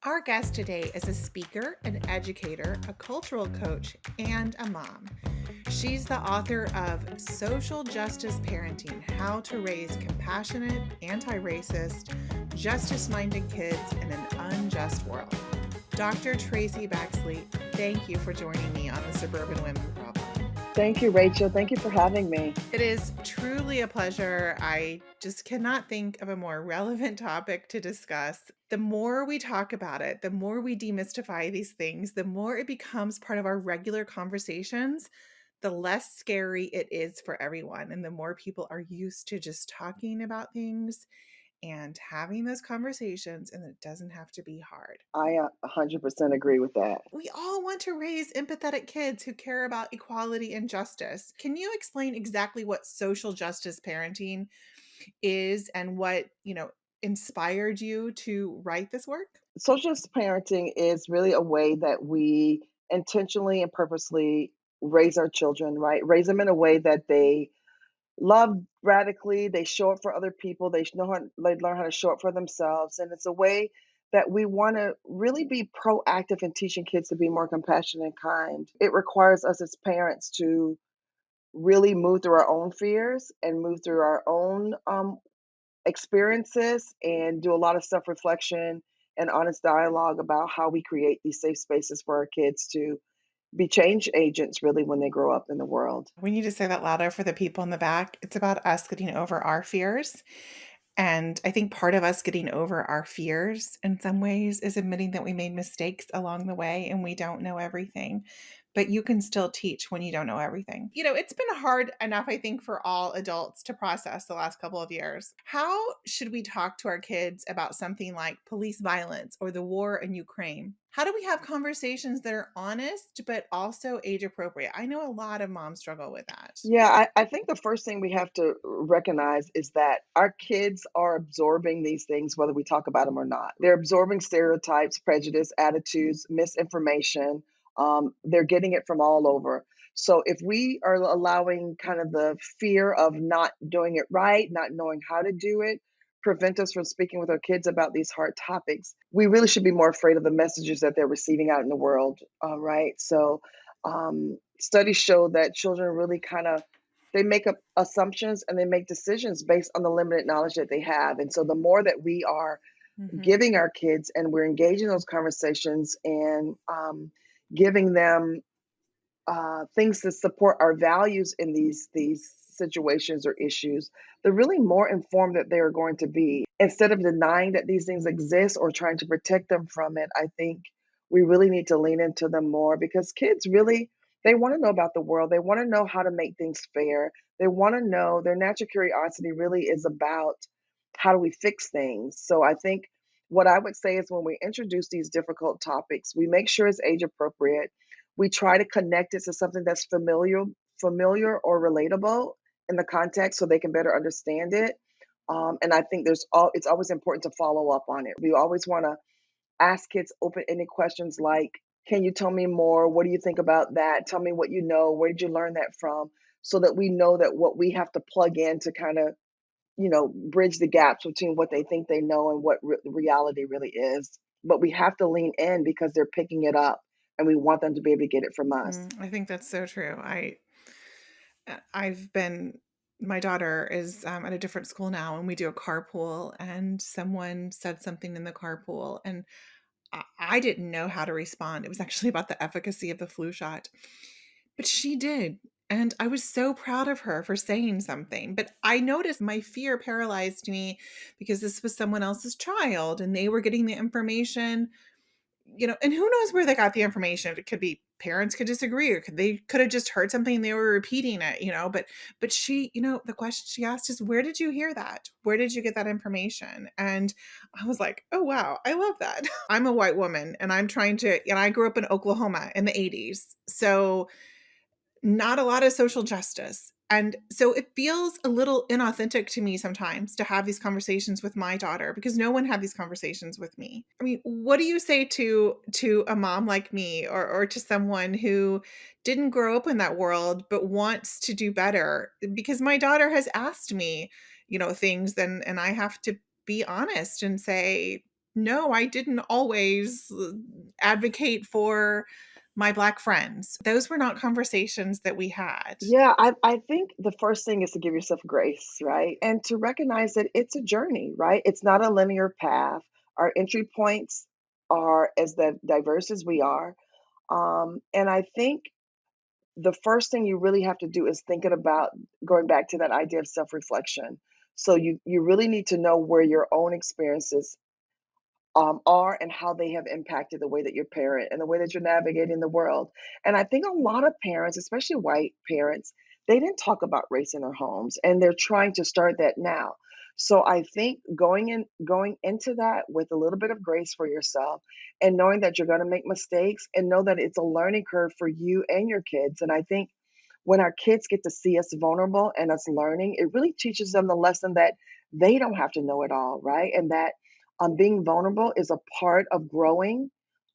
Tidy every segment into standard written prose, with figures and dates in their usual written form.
Our guest today is a speaker, an educator, a cultural coach, and a mom. She's the author of Social Justice Parenting: How to Raise Compassionate, Anti-Racist, Justice-Minded Kids in an Unjust World. Dr. Traci Baxley, thank you for joining me on the Suburban Women Problem. Thank you, Rachel. Thank you for having me. It is truly a pleasure. I just cannot think of a more relevant topic to discuss. The more we talk about it, the more we demystify these things, the more it becomes part of our regular conversations, the less scary it is for everyone. And the more people are used to just talking about things and having those conversations, and it doesn't have to be hard. I 100% agree with that. We all want to raise empathetic kids who care about equality and justice. Can you explain exactly what social justice parenting is and what, inspired you to write this work? Social parenting is really a way that we intentionally and purposely raise our children, right? Raise them in a way that they love radically, they show up for other people, they learn how to show up for themselves. And it's a way that we want to really be proactive in teaching kids to be more compassionate and kind. It requires us as parents to really move through our own fears and move through our own experiences and do a lot of self-reflection and honest dialogue about how we create these safe spaces for our kids to be change agents really when they grow up in the world. We need to say that louder for the people in the back. It's about us getting over our fears. And I think part of us getting over our fears in some ways is admitting that we made mistakes along the way and we don't know everything. But you can still teach when you don't know everything. It's been hard enough, I think, for all adults to process the last couple of years. How should we talk to our kids about something like police violence or the war in Ukraine? How do we have conversations that are honest but also age appropriate? I know a lot of moms struggle with that. Yeah, I think the first thing we have to recognize is that our kids are absorbing these things whether we talk about them or not. They're absorbing stereotypes, prejudice, attitudes, misinformation. They're getting it from all over. So if we are allowing kind of the fear of not doing it right, not knowing how to do it, prevent us from speaking with our kids about these hard topics, we really should be more afraid of the messages that they're receiving out in the world, right? So studies show that children really kind of they make up assumptions and they make decisions based on the limited knowledge that they have. And so the more that we are Mhm. giving our kids and we're engaging those conversations and giving them things to support our values in these situations or issues, the really more informed that they are going to be. Instead of denying that these things exist or trying to protect them from it, I think we really need to lean into them more because kids really they want to know about the world. They want to know how to make things fair. They want to know their natural curiosity really is about how do we fix things. So I think what I would say is when we introduce these difficult topics, we make sure it's age appropriate. We try to connect it to something that's familiar or relatable in the context so they can better understand it. And I think it's always important to follow up on it. We always want to ask kids open-ended questions like, "Can you tell me more? What do you think about that? Tell me what you know. Where did you learn that from?" So that we know that what we have to plug in to kind of bridge the gaps between what they think they know and what reality really is. But we have to lean in because they're picking it up and we want them to be able to get it from us. I think that's so true. I've been my daughter is at a different school now, and we do a carpool. And someone said something in the carpool, and I didn't know how to respond. It was actually about the efficacy of the flu shot, but she did. And I was so proud of her for saying something. But I noticed my fear paralyzed me because this was someone else's child and they were getting the information, and who knows where they got the information. It could be parents could disagree, or they could have just heard something and they were repeating it, but she, the question she asked is, where did you hear that? Where did you get that information? And I was like, oh wow, I love that. I'm a white woman and I grew up in Oklahoma in the 80s. So not a lot of social justice. And so it feels a little inauthentic to me sometimes to have these conversations with my daughter because no one had these conversations with me. I mean, what do you say to a mom like me, or to someone who didn't grow up in that world but wants to do better? Because my daughter has asked me, things, and I have to be honest and say, no, I didn't always advocate for my Black friends. Those were not conversations that we had. Yeah, I think the first thing is to give yourself grace, right? And to recognize that it's a journey, right? It's not a linear path. Our entry points are as diverse as we are. And I think the first thing you really have to do is thinking about going back to that idea of self-reflection. So you really need to know where your own experiences are and how they have impacted the way that you parent and the way that you're navigating the world. And I think a lot of parents, especially white parents, they didn't talk about race in their homes, and they're trying to start that now. So I think going into that with a little bit of grace for yourself and knowing that you're going to make mistakes and know that it's a learning curve for you and your kids. And I think when our kids get to see us vulnerable and us learning, it really teaches them the lesson that they don't have to know it all, right? And that being vulnerable is a part of growing,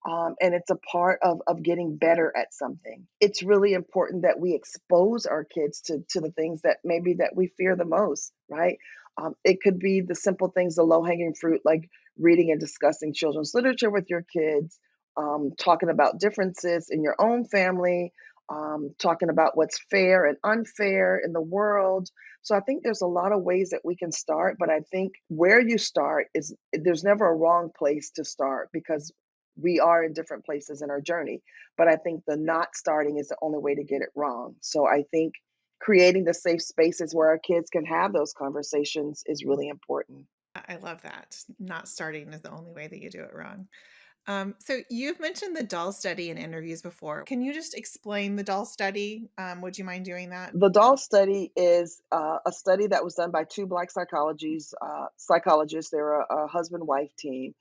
and it's a part of getting better at something. It's really important that we expose our kids to the things that maybe that we fear the most, right? It could be the simple things, the low hanging fruit, like reading and discussing children's literature with your kids, talking about differences in your own family, talking about what's fair and unfair in the world. So I think there's a lot of ways that we can start, but I think where you start is there's never a wrong place to start because we are in different places in our journey. But I think the not starting is the only way to get it wrong. So I think creating the safe spaces where our kids can have those conversations is really important. I love that. Not starting is the only way that you do it wrong. So you've mentioned the doll study in interviews before. Can you just explain the doll study? Would you mind doing that? The doll study is a study that was done by two Black psychologists. They're a husband wife team.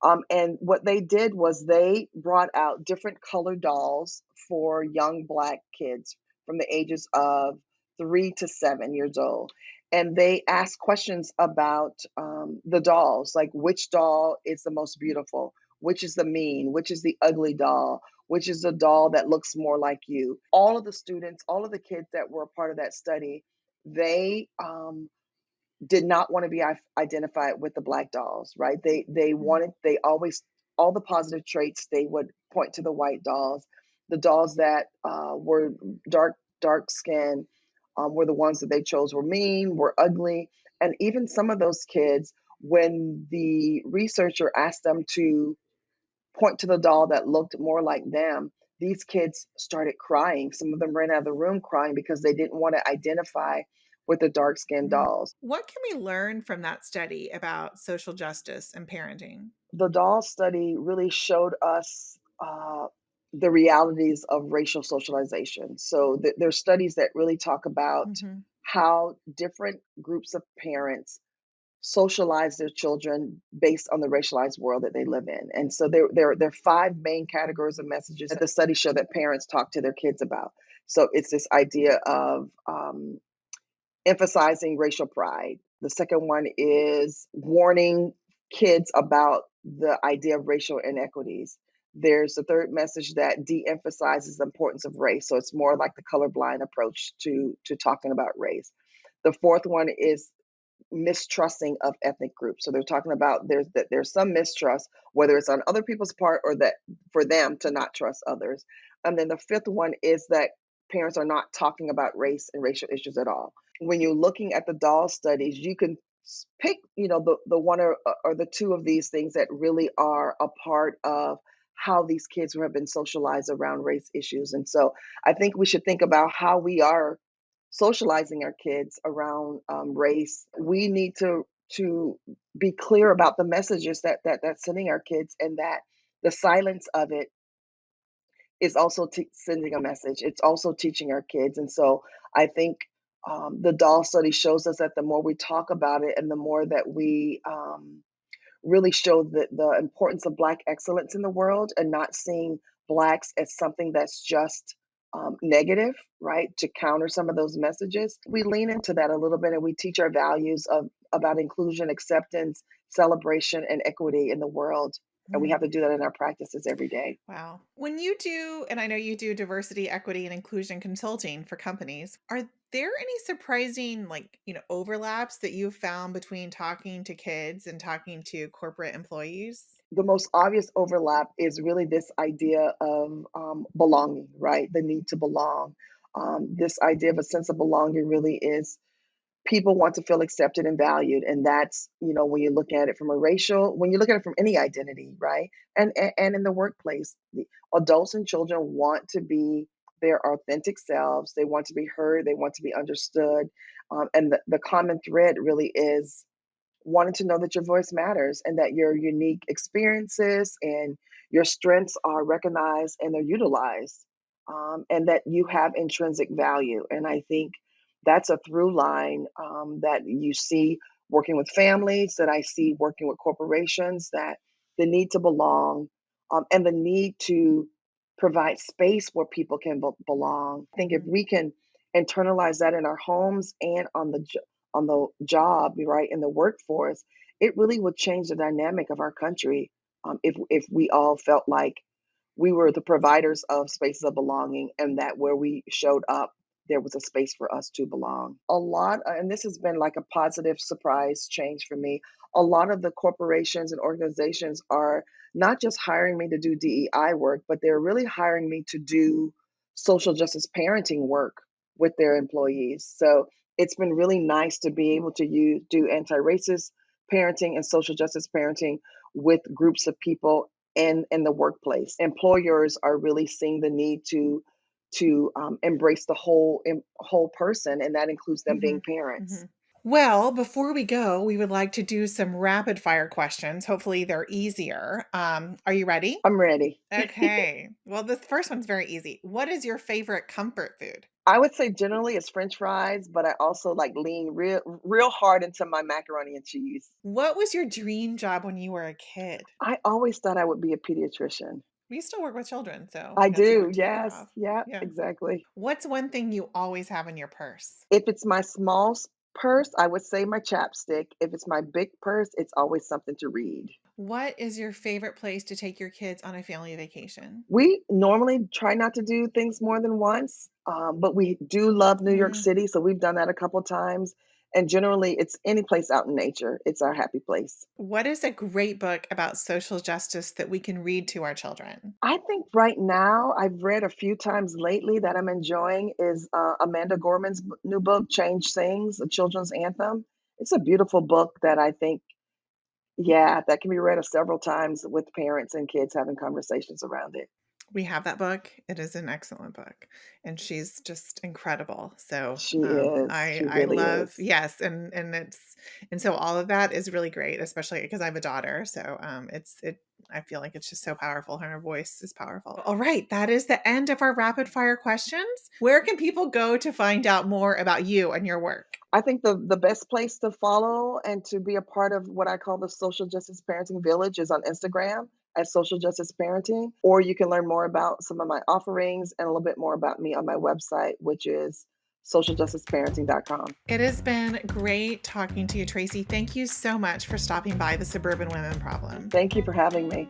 And what they did was they brought out different colored dolls for young Black kids from the ages of 3 to 7 years old. And they asked questions about the dolls, like which doll is the most beautiful, which is the mean, which is the ugly doll, which is the doll that looks more like you. All of the students, all of the kids that were a part of that study, they did not want to be identified with the black dolls, right? Mm, They always all the positive traits they would point to the white dolls. The dolls that were dark skin were the ones that they chose were mean, were ugly, and even some of those kids, when the researcher asked them to point to the doll that looked more like them, these kids started crying. Some of them ran out of the room crying because they didn't want to identify with the dark skinned mm. dolls. What can we learn from that study about social justice and parenting? The doll study really showed us the realities of racial socialization. So there's studies that really talk about Mhm. how different groups of parents socialize their children based on the racialized world that they live in. And so there are five main categories of messages that the studies show that parents talk to their kids about. So it's this idea of emphasizing racial pride. The second one is warning kids about the idea of racial inequities. There's the third message that de-emphasizes the importance of race. So it's more like the colorblind approach to talking about race. The fourth one is mistrusting of ethnic groups. So they're talking about there's some mistrust, whether it's on other people's part or that for them to not trust others. And then the fifth one is that parents are not talking about race and racial issues at all. When you're looking at the doll studies, you can pick, the one or the two of these things that really are a part of how these kids have been socialized around race issues. And so I think we should think about how we are socializing our kids around race. We need to be clear about the messages that's sending our kids, and that the silence of it is also sending a message. It's also teaching our kids, and so I think the doll study shows us that the more we talk about it, and the more that we really show the importance of Black excellence in the world and not seeing Blacks as something that's just negative, right? To counter some of those messages, we lean into that a little bit and we teach our values of about inclusion, acceptance, celebration, and equity in the world. And we have Mm. to do that in our practices every day. Wow. When you do, and I know you do diversity, equity, and inclusion consulting for companies, are there any surprising, like, overlaps that you've found between talking to kids and talking to corporate employees? The most obvious overlap is really this idea of belonging, right? The need to belong. This idea of a sense of belonging really is people want to feel accepted and valued, and that's, when you look at it from a racial, when you look at it from any identity, right? And in the workplace, the adults and children want to be their authentic selves. They want to be heard. They want to be understood. And the common thread really is wanting to know that your voice matters and that your unique experiences and your strengths are recognized and they're utilized, and that you have intrinsic value. And I think that's a through line, that you see working with families, that I see working with corporations, that the need to belong, and the need to provide space where people can belong. I think if Mhm, we can internalize that in our homes and on the job, right, in the workforce, it really would change the dynamic of our country, if we all felt like we were the providers of spaces of belonging and that where we showed up, there was a space for us to belong. A lot, and this has been like a positive surprise change for me. A lot of the corporations and organizations are not just hiring me to do DEI work, but they're really hiring me to do social justice parenting work with their employees. So it's been really nice to be able to do anti-racist parenting and social justice parenting with groups of people in the workplace. Employers are really seeing the need to embrace the whole person, and that includes them being mhm, parents. mhm. Well, before we go, we would like to do some rapid fire questions. Hopefully, they're easier. Are you ready? I'm ready. Okay. Well, this first one's very easy. What is your favorite comfort food? I would say generally it's French fries, but I also like lean real hard into my macaroni and cheese. What was your dream job when you were a kid? I always thought I would be a pediatrician. We still work with children, so I can't see do. what too far Yes. off. Yeah. Yeah. Exactly. What's one thing you always have in your purse? If it's my small purse, I would say my chapstick. If it's my big purse, it's always something to read. What is your favorite place to take your kids on a family vacation? We normally try not to do things more than once, but we do love New York Mm. City, so we've done that a couple times. And generally, it's any place out in nature. It's our happy place. What is a great book about social justice that we can read to our children? I think right now, I've read a few times lately that I'm enjoying is Amanda Gorman's new book, Change Sings, a children's anthem. It's a beautiful book that I think, yeah, that can be read several times with parents and kids having conversations around it. We have that book. It is an excellent book, and she's just incredible. So, She is. I She I really love is. yes, and so all of that is really great, especially because I have a daughter. So, I feel like it's just so powerful. Her voice is powerful. All right, that is the end of our rapid fire questions. Where can people go to find out more about you and your work? I think the best place to follow and to be a part of what I call the social justice parenting village is on Instagram at social justice parenting, or you can learn more about some of my offerings and a little bit more about me on my website, which is socialjusticeparenting.com. It has been great talking to you, Tracy. Thank you so much for stopping by the Suburban Women Problem. Thank you for having me.